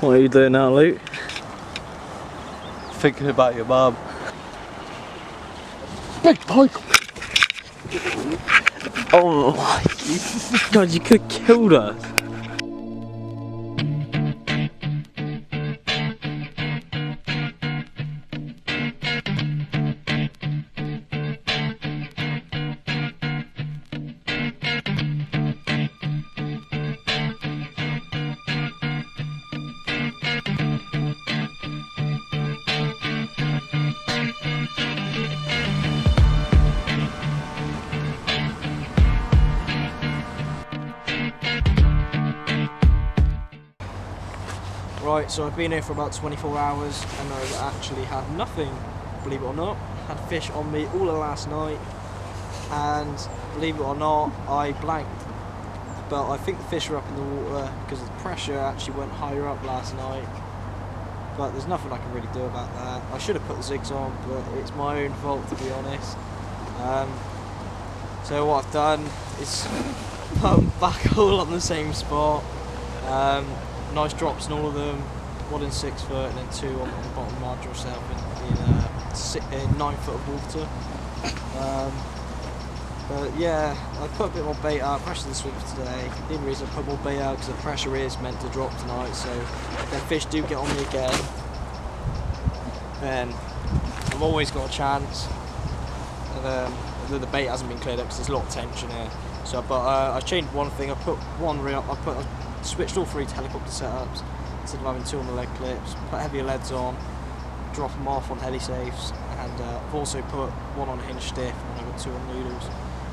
What are you doing now, Luke? Thinking about your mum. Big pike! Oh my god, you could have killed her. Right, so I've been here for about 24 hours and I've actually had nothing, believe it or not. Had fish on me all of last night and believe it or not, I blanked. But I think the fish are up in the water because the pressure actually went higher up last night. But there's nothing I can really do about that. I should have put the zigs on, but it's my own fault to be honest. So what I've done is put them back all on the same spot. Nice drops in all of them, one in 6 foot and then 2 on the bottom marginal shelf in 9 foot of water. But yeah, I put a bit more bait out, pressure the swim for today. The only reason I put more bait out because the pressure is meant to drop tonight, so if fish do get on me again, then I've always got a chance. And the bait hasn't been cleared up because there's a lot of tension here. So, but I changed one thing. I put one reel. I switched all 3 to helicopter setups instead of having 2 on the leg clips. Put heavier leads on, drop them off on heli safes, and I've also put 1 on hinge stiff and I've got 2 on noodles.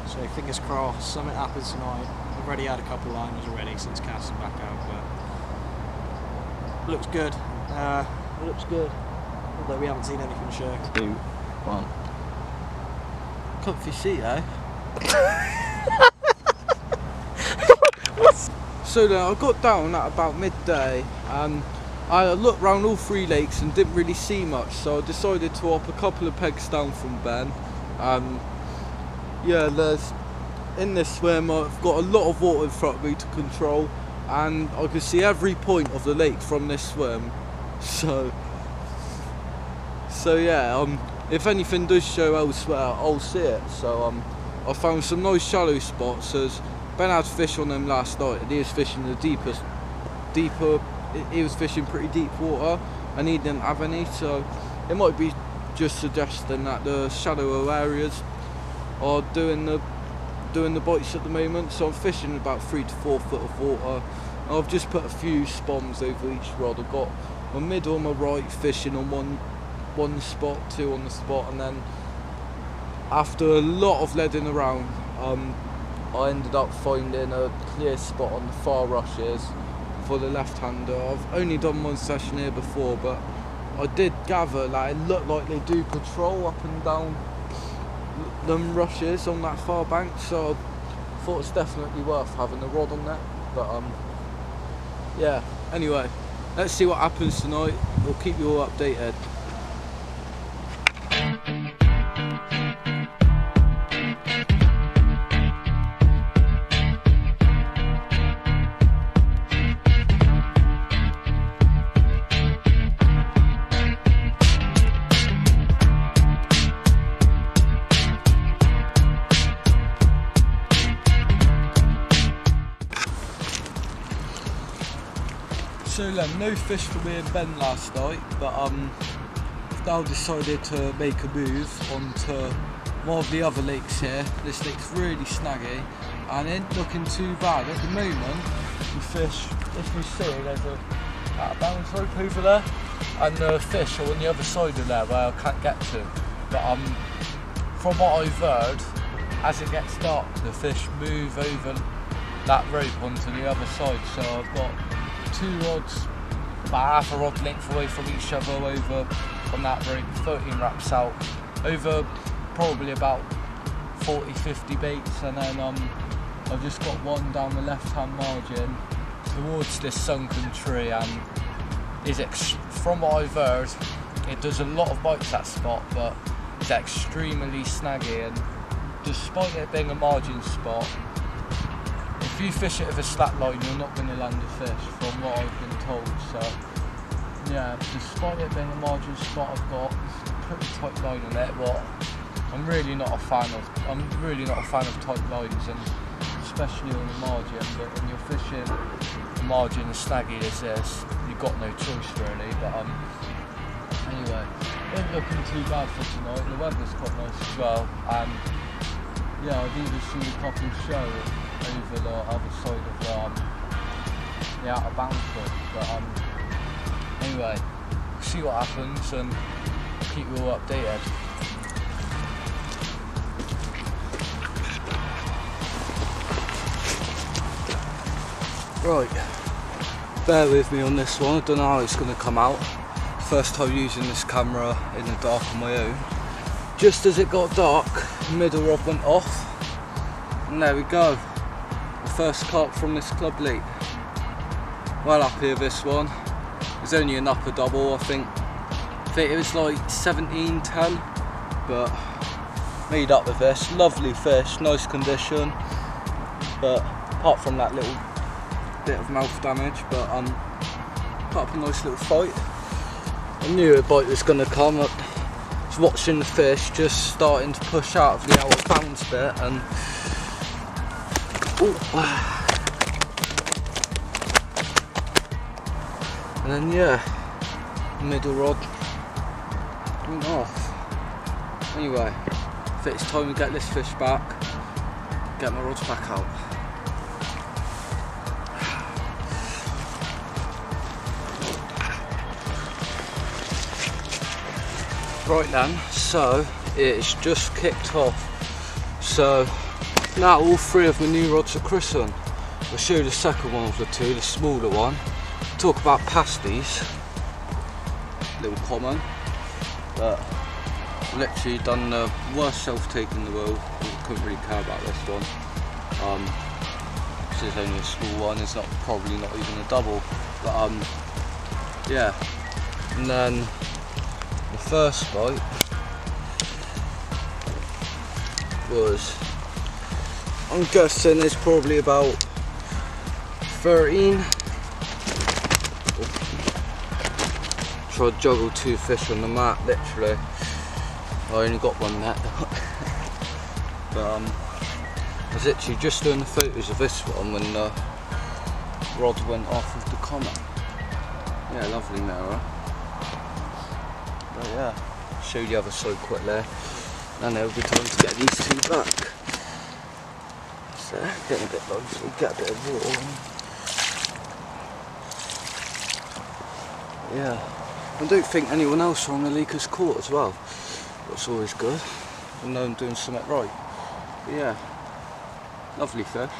So fingers crossed, something happens tonight. I've already had a couple of liners already since casting back out, but looks good. It looks good. Although we haven't seen anything show. 2, 1. Comfy seat, eh? So then I got down at about midday and I looked round all 3 lakes and didn't really see much, so I decided to hop a couple of pegs down from Ben. Yeah, in this swim I've got a lot of water in front of me to control and I can see every point of the lake from this swim. So yeah, if anything does show elsewhere, I'll see it. So I found some nice shallow spots as Ben had fish on them last night and he was fishing the deeper, he was fishing pretty deep water and he didn't have any, so it might be just suggesting that the shallower areas are doing the bites at the moment. So I'm fishing about 3 to 4 foot of water. And I've just put a few spoms over each rod. I've got my middle and my right fishing on one spot, 2 on the spot, and then after a lot of leading around, I ended up finding a clear spot on the far rushes for the left-hander. I've only done 1 session here before, but I did gather that it looked like they do patrol up and down them rushes on that far bank, so I thought it's definitely worth having a rod on that. But yeah, anyway, let's see what happens tonight. We'll keep you all updated. So then, no fish for me and Ben last night, but I've now decided to make a move onto one of the other lakes here. This lake's really snaggy and it ain't looking too bad. At the moment, the fish, if you see, there's a out of bounds rope over there, and the fish are on the other side of there where I can't get to. But from what I've heard, as it gets dark, the fish move over that rope onto the other side. So I've got 2 rods about half a rod length away from each other over on that rope, 13 wraps out, over probably about 40-50 baits, and then I've just got 1 down the left hand margin towards this sunken tree, and from what I've heard, it does a lot of bites that spot, but it's extremely snaggy, and despite it being a margin spot, if if you fish it with a slack line, you're not going to land a fish, from what I've been told. So yeah, despite it being a marginal spot, I've got this pretty tight line on it. But I'm really not a fan of tight lines, and especially on the margin. But when you're fishing a margin as snaggy as this, you've got no choice really. But anyway, it ain't looking too bad for tonight. The weather's quite nice as well, and yeah, I've even seen a couple show over the other side of the Outer Bound Club. But anyway, we'll see what happens and keep you all updated. Right, bear with me on this one. I don't know how it's going to come out. First time using this camera in the dark on my own. Just as it got dark, middle rod went off, and there we go. The first carp from this club lead. Well happy with this one. It was only an upper double, I think it was like 17-10, but made up with this. Lovely fish, nice condition, but apart from that little bit of mouth damage, but put up a nice little fight. I knew a bite was going to come. I was watching the fish just starting to push out of the outer bounds bit, and then yeah, middle rod went off. Anyway, if it's time to get this fish back, get my rods back out. Right then, so it's just kicked off. So now all three of my new rods are christened. I'll show you the second one of the two, the smaller one. Talk about pasties, little common, but literally done the worst self-take in the world. Couldn't really care about this one. This is only a small one, it's probably not even a double, but yeah. And then the first bite was, I'm guessing it's probably about 13. Tried to juggle two fish on the mat, literally. I only got one net. But I was literally just doing the photos of this one when the rod went off with the Comet. Yeah, lovely mirror. But yeah, show the other side quickly, and it'll be time to get these two back. So getting a bit low, so we'll get a bit of water on. Yeah, I don't think anyone else on the leak has caught as well. That's always good. I know I'm doing something right. But yeah, lovely fish.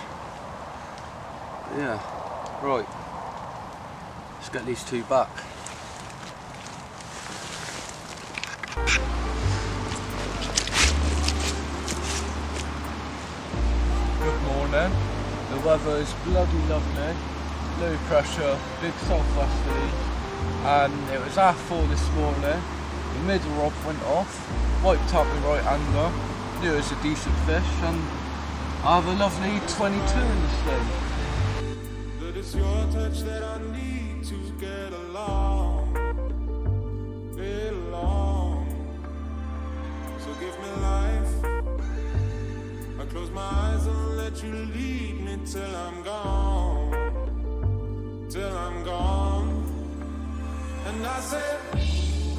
But yeah, right. Let's get these two back. Good morning. The weather is bloody lovely. Low pressure, big southwesterly, and it was 4:30 this morning. The middle rod went off, wiped out the right hander, knew it was a decent fish, and I have a lovely 22 in the sling. That it's your touch that I need to get along, get along. So give me life. I close my eyes and let you lead me till I'm gone, till I'm gone. And I said,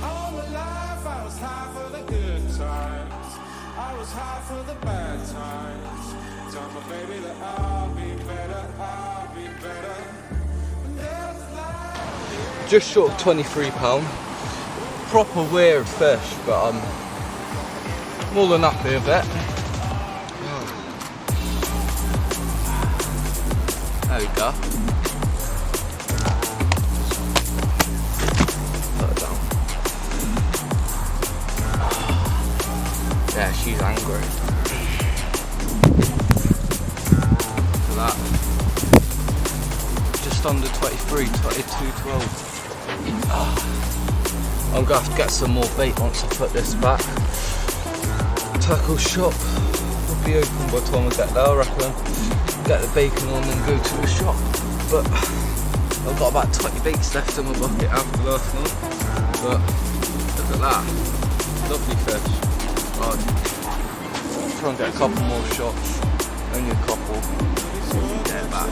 all my life I was high for the good times, I was high for the bad times. Tell my baby that I'll be better, I'll be better. And there's life. Just short of £23. Proper weird fish, but I'm more than happy with it. There we go. Yeah, she's angry. Look at that. Just under 23, 22.12. I'm gonna have to get some more bait once I put this back. Tackle shop will be open by the time I get there, I reckon. get the bacon on and go to the shop. But I've got about 20 baits left in my bucket after last night. But look at that, lovely fish. Right. Try and get a couple more shots, only a couple, get it back.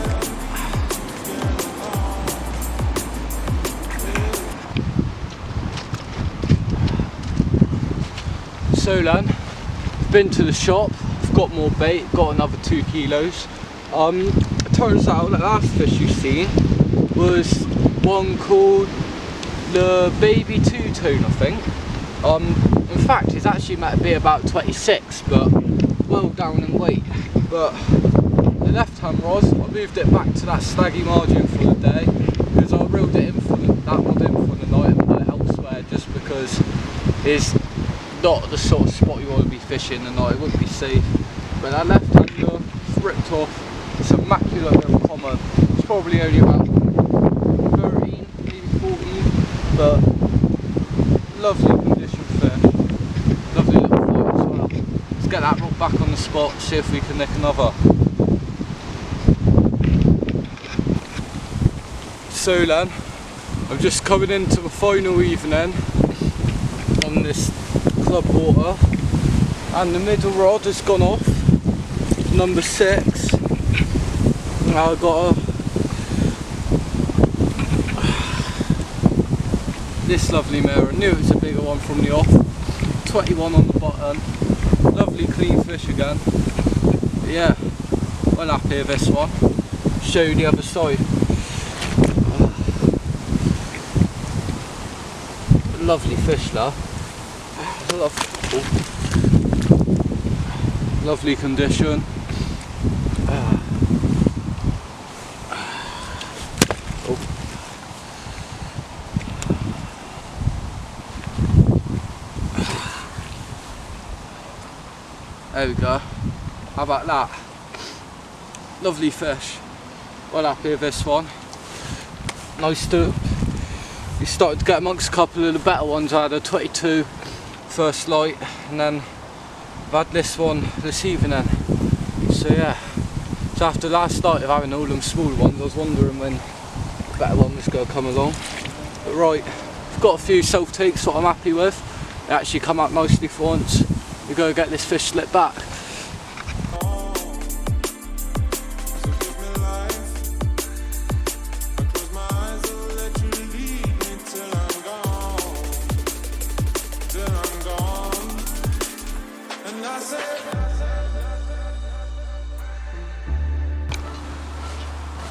So then, been to the shop, I've got more bait, got another 2 kilos. It turns out that last fish you've seen was one called the baby two-tone, I think. In fact, it's actually meant to be about 26, but well down in weight. But the left-hand rod, I moved it back to that snaggy margin for the day because I reeled it in for that rod in for the night and put it elsewhere just because it's not the sort of spot you want to be fishing the night. It wouldn't be safe. But that left-hander ripped off. It's a immaculate little common. It's probably only about 13, maybe 14, but lovely condition fish. Lovely little fight as well. Let's get that rod back on the spot, see if we can nick another. So then, I'm just coming into the final evening on this club water, and the middle rod has gone off, number 6. Now I've got this lovely mirror. I knew it was a bigger one from the off. 21 on the bottom. Lovely clean fish again. But yeah, well happy with this one. Show you the other side. Lovely fish there. Lovely condition. There we go. How about that? Lovely fish. Well happy with this one. Nice to. We started to get amongst a couple of the better ones. I had a 22 first light, and then I've had this one this evening. So yeah. So after last night of having all them small ones, I was wondering when the better one was going to come along. But right, I've got a few self takes that I'm happy with. They actually come out nicely for once. We go get this fish slipped back.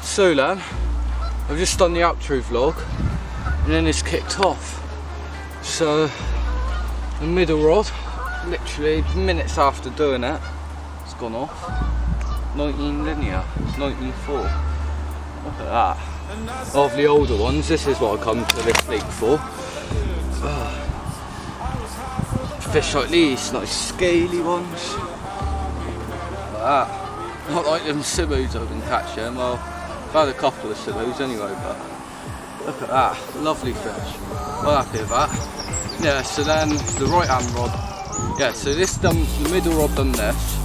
So then, I've just done the outro vlog and then it's kicked off. So the middle rod, literally minutes after doing it, it's gone off. 19 linear, 19.4. Look at that. Of the older ones, this is what I come to this lake for. Fish like these, nice scaly ones. Look at that. Not like them simmos I've been catching. Well, I've had a couple of simmos anyway, but look at that. Lovely fish. Well happy with that. Yeah, so then the right hand rod. Yeah, so this done, the middle rod done this,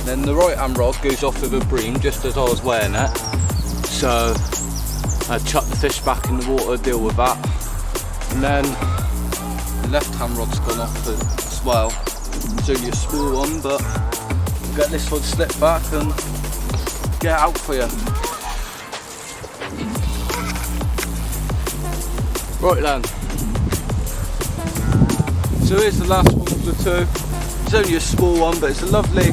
then the right hand rod goes off with a bream just as I was weighing it. So I chuck the fish back in the water, deal with that, and then the left hand rod's gone off as well. It's only a small one, but we'll get this one slipped back and get it out for you. Right then. So here's the last one of the 2. It's only a small one, but it's a lovely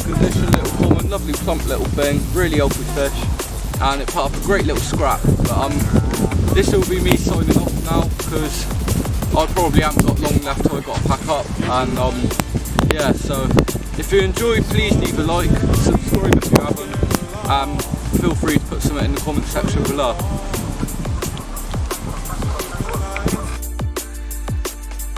condition little common, lovely plump little thing, really healthy fish, and it put up a great little scrap. But this will be me signing off now because I probably haven't got long left till I've got to pack up. And yeah, so if you enjoyed, please leave a like, subscribe if you haven't. Feel free to put something in the comment section below.